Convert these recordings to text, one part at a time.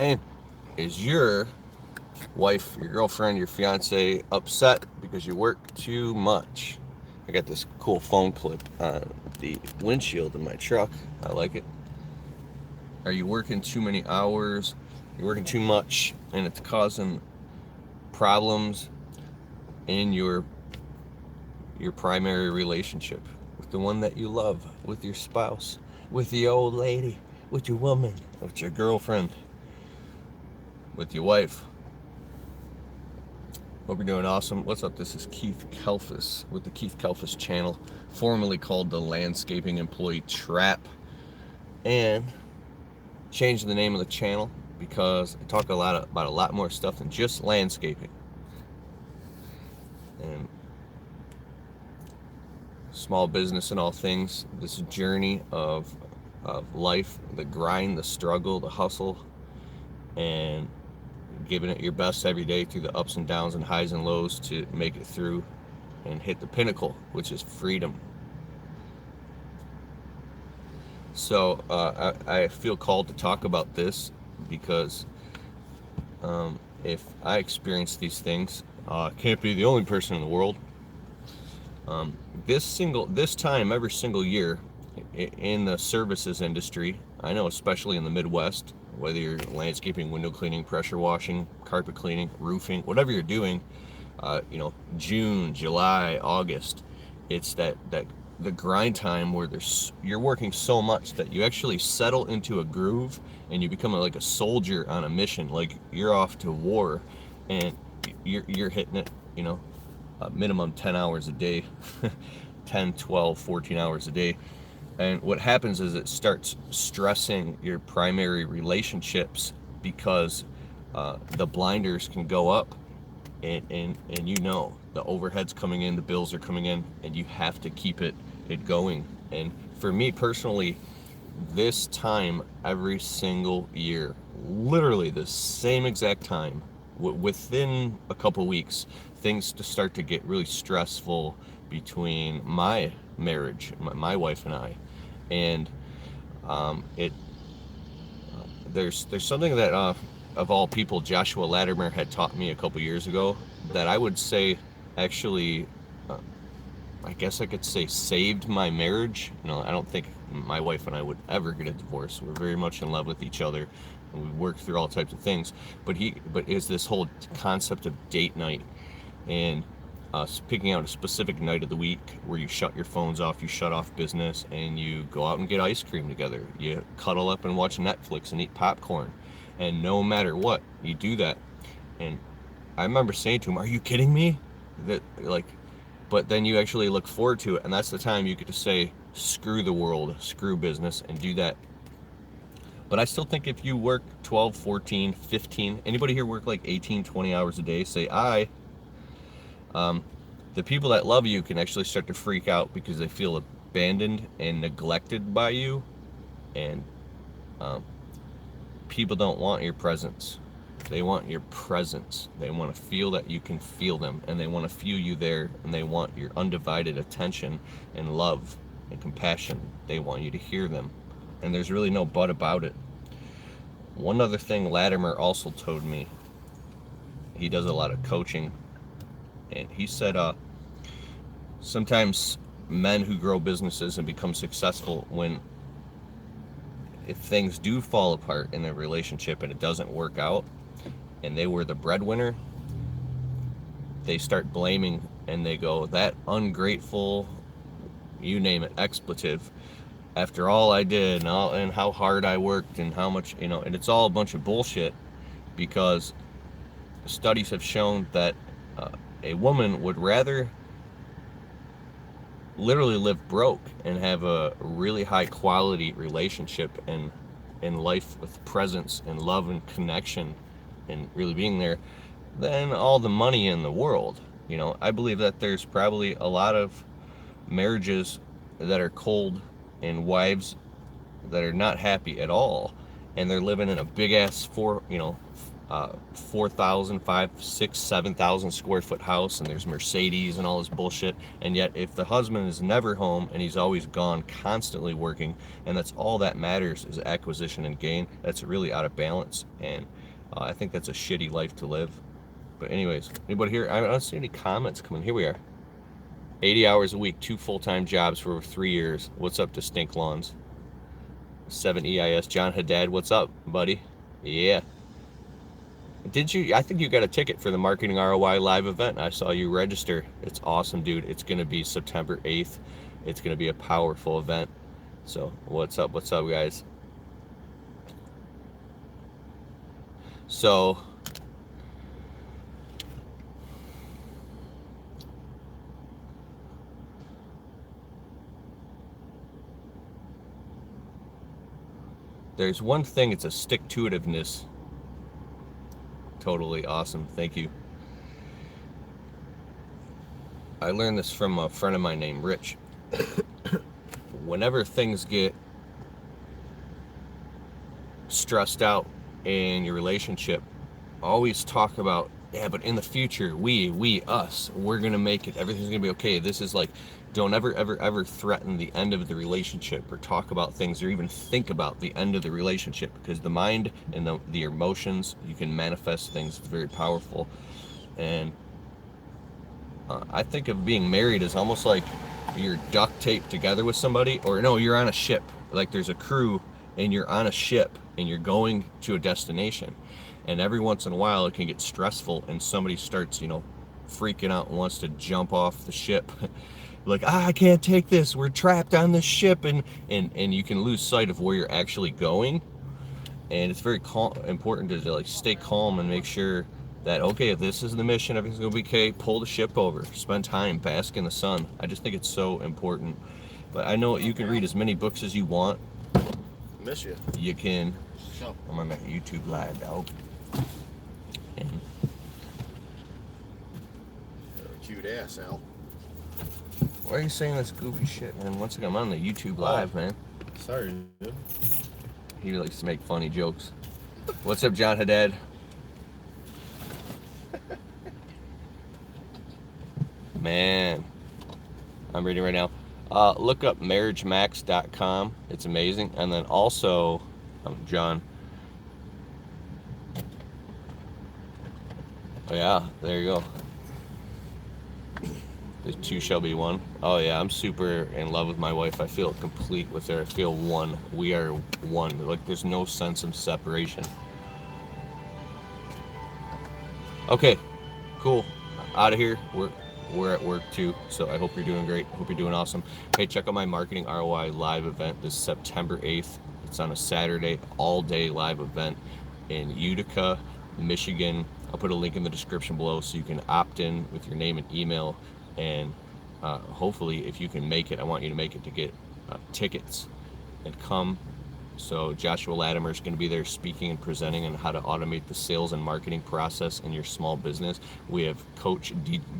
And is your wife, your girlfriend, your fiance upset because you work too much? I got this cool phone clip on the windshield in my truck. I like it. Are you working too many hours? You're working too much, and it's causing problems in your primary relationship with the one that you love, with your spouse, with the old lady, with your woman, with your girlfriend, with your wife. Hope you're doing awesome. What's up? This is Keith Kalfas with the Keith Kalfas channel, formerly called the Landscaping Employee Trap, and changed the name of the channel because I talk about a lot more stuff than just landscaping. And small business and all things, this journey of life, the grind, the struggle, the hustle, and giving it your best every day through the ups and downs and highs and lows to make it through and hit the pinnacle, which is freedom. So I feel called to talk about this because if I experience these things, I can't be the only person in the world. This time every single year in the services industry, I know especially in the Midwest, whether you're landscaping, window cleaning, pressure washing, carpet cleaning, roofing, whatever you're doing, June, July, August, it's that the grind time where you're working so much that you actually settle into a groove and you become like a soldier on a mission, like you're off to war, and you're hitting it, minimum 10 hours a day, 10, 12, 14 hours a day. And what happens is it starts stressing your primary relationships because the blinders can go up, and the overhead's coming in, the bills are coming in, and you have to keep it going. And for me personally, this time every single year, literally the same exact time, within a couple weeks, things to start to get really stressful between my marriage, my wife and I. And it there's something that of all people, Joshua Latimer had taught me a couple years ago that I would say actually, uh, I guess I could say, saved my marriage. I don't think my wife and I would ever get a divorce. We're very much in love with each other, and we work through all types of things. But is this whole concept of date night, and picking out a specific night of the week where you shut your phones off, you shut off business, and you go out and get ice cream together. You cuddle up and watch Netflix and eat popcorn. And no matter what, you do that. And I remember saying to him, "Are you kidding me?" That like, but then you actually look forward to it, and that's the time you get to say, "Screw the world, screw business," and do that. But I still think if you work 12, 14, 15, anybody here work like 18, 20 hours a day, say I. The people that love you can actually start to freak out because they feel abandoned and neglected by you, and um, people don't want your presence. They want your presence. They want to feel that you can feel them, and they want to feel you there, and they want your undivided attention and love and compassion. They want you to hear them, and there's really no but about it. One other thing Latimer also told me, he does a lot of coaching, and he said sometimes men who grow businesses and become successful, if things do fall apart in their relationship and it doesn't work out and they were the breadwinner, they start blaming, and they go, that ungrateful, you name it, expletive, after all I did, and how hard I worked and how much, and it's all a bunch of bullshit, because studies have shown that a woman would rather literally live broke and have a really high quality relationship and in life with presence and love and connection and really being there than all the money in the world. I believe that there's probably a lot of marriages that are cold and wives that are not happy at all, and they're living in a big ass 4,000, 5,000, 6,000, 7,000 square foot house, and there's Mercedes and all this bullshit. And yet, if the husband is never home and he's always gone, constantly working, and that's all that matters is acquisition and gain, that's really out of balance. And I think that's a shitty life to live. But anyways, anybody here? I don't see any comments coming. Here we are. 80 hours a week, 2 full-time jobs for over 3 years. What's up to Stink Lawns? 7 EIS. John Haddad, what's up, buddy? Yeah. Did you? I think you got a ticket for the Marketing ROI live event. I saw you register. It's awesome, dude. It's going to be September 8th. It's going to be a powerful event. So what's up, guys? So there's one thing, it's a stick-to-itiveness. Totally awesome. Thank you. I learned this from a friend of mine named Rich. Whenever things get stressed out in your relationship, always talk about, yeah, but in the future, us, we're going to make it. Everything's going to be okay. This is like, don't ever threaten the end of the relationship or talk about things or even think about the end of the relationship, because the mind and the emotions, you can manifest things. It's very powerful. And I think of being married as almost like you're duct taped together with somebody, or no, you're on a ship. Like there's a crew and you're on a ship and you're going to a destination. And every once in a while it can get stressful and somebody starts, freaking out and wants to jump off the ship. Like, I can't take this. We're trapped on this ship. And you can lose sight of where you're actually going. And it's very important to like stay calm and make sure that, okay, this is the mission, everything's going to be okay. Pull the ship over. Spend time. Bask in the sun. I just think it's so important. But I know you can read as many books as you want. Miss you. You can. I'm on my YouTube live, dog. And cute ass, Al. Why are you saying this goofy shit, man? Once again, I'm on the YouTube live, man. Sorry, dude. He likes to make funny jokes. What's up, John Haddad? Man, I'm reading right now. Look up marriagemax.com. It's amazing. And then also, John. Oh, yeah, there you go. The two shall be one. Oh yeah, I'm super in love with my wife. I feel complete with her. I feel one. We are one. Like there's no sense of separation. Okay, cool. Out of here. We're at work too, so I hope you're doing great. Hope you're doing awesome. Hey, check out my Marketing ROI live event this September 8th. It's on a Saturday, all-day live event in Utica, Michigan. I'll put a link in the description below so you can opt in with your name and email. And hopefully, if you can make it, I want you to make it to get tickets and come. So Joshua Latimer is going to be there speaking and presenting on how to automate the sales and marketing process in your small business. We have Coach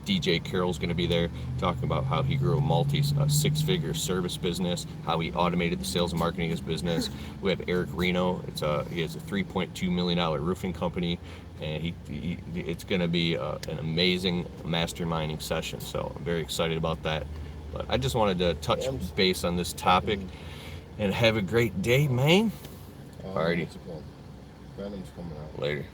DJ Carroll's going to be there talking about how he grew a six-figure service business, how he automated the sales and marketing of his business. We have Eric Reno. He has a $3.2 million roofing company. And it's going to be an amazing masterminding session. So I'm very excited about that. But I just wanted to touch base on this topic and have a great day, man. Alrighty. Venom's coming out. Later.